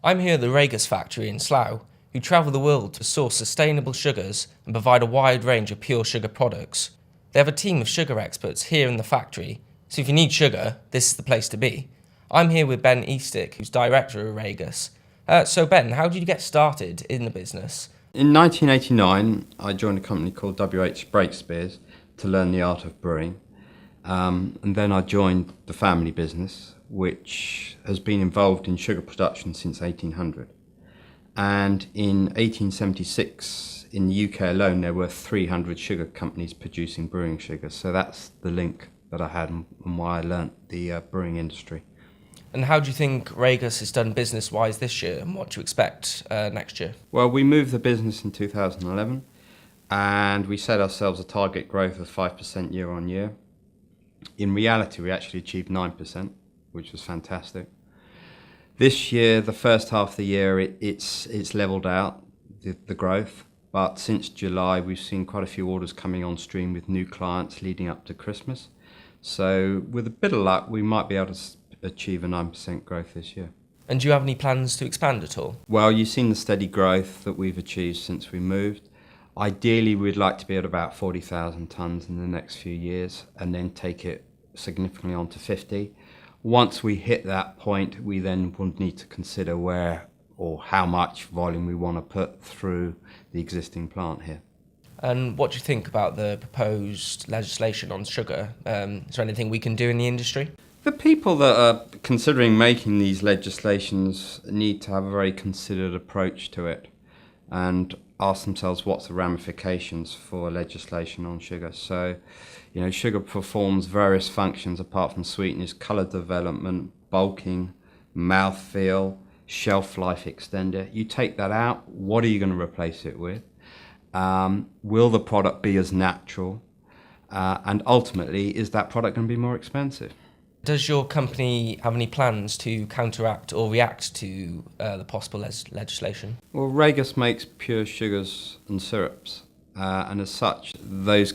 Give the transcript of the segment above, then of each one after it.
I'm here at the Ragus factory in Slough, who travel the world to source sustainable sugars and provide a wide range of pure sugar products. They have a team of sugar experts here in the factory, so if you need sugar, this is the place to be. I'm here with Ben Eastick, who's director of Ragus. So Ben, how did you get started in the business? In 1989, I joined a company called WH Breakspears to learn the art of brewing. And then I joined the family business, which has been involved in sugar production since 1800. And in 1876, in the UK alone, there were 300 sugar companies producing brewing sugar. So that's the link that I had and why I learnt the brewing industry. And how do you think Ragus has done business-wise this year, and what do you expect next year? Well, we moved the business in 2011, and we set ourselves a target growth of 5% year on year. In reality, we actually achieved 9%, which was fantastic. This year, the first half of the year, it's leveled out, the growth. But since July, we've seen quite a few orders coming on stream with new clients leading up to Christmas. So with a bit of luck, we might be able to achieve a 9% growth this year. And do you have any plans to expand at all? Well, you've seen the steady growth that we've achieved since we moved. Ideally, we'd like to be at about 40,000 tonnes in the next few years and then take it significantly on to 50. Once we hit that point, we then would need to consider where or how much volume we want to put through the existing plant here. And what do you think about the proposed legislation on sugar? Is there anything we can do in the industry? The people that are considering making these legislations need to have a very considered approach to it and ask themselves what's the ramifications for legislation on sugar. So, sugar performs various functions apart from sweetness: colour development, bulking, mouthfeel, shelf life extender. You take that out, what are you going to replace it with? Will the product be as natural? And ultimately, is that product going to be more expensive? Does your company have any plans to counteract or react to the possible legislation? Well, Ragus makes pure sugars and syrups, and as such, those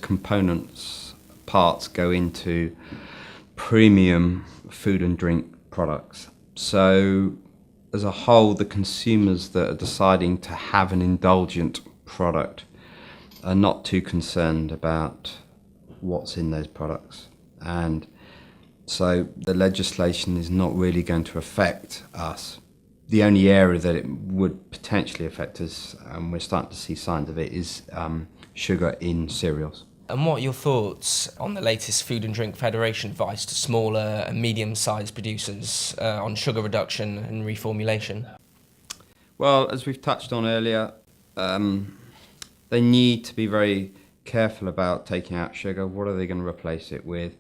parts go into premium food and drink products. So, as a whole, the consumers that are deciding to have an indulgent product are not too concerned about what's in those products. And so the legislation is not really going to affect us. The only area that it would potentially affect us, and we're starting to see signs of it, is sugar in cereals. And what are your thoughts on the latest Food and Drink Federation advice to smaller and medium-sized producers on sugar reduction and reformulation? Well, as we've touched on earlier, they need to be very careful about taking out sugar. What are they going to replace it with?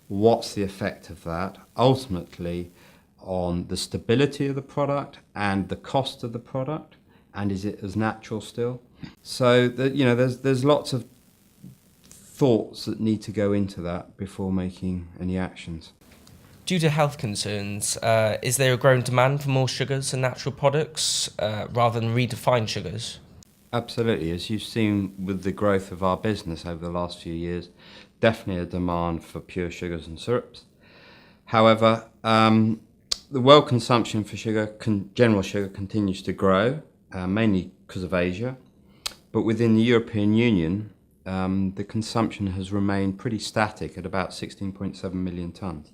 What's the effect of that ultimately on the stability of the product and the cost of the product, and is it as natural still? So there's lots of thoughts that need to go into that before making any actions. Due to health concerns, is there a growing demand for more sugars and natural products rather than redefined sugars? Absolutely. As you've seen with the growth of our business over the last few years, definitely a demand for pure sugars and syrups. However, the world consumption for sugar, general sugar, continues to grow, mainly because of Asia. But within the European Union, the consumption has remained pretty static at about 16.7 million tonnes.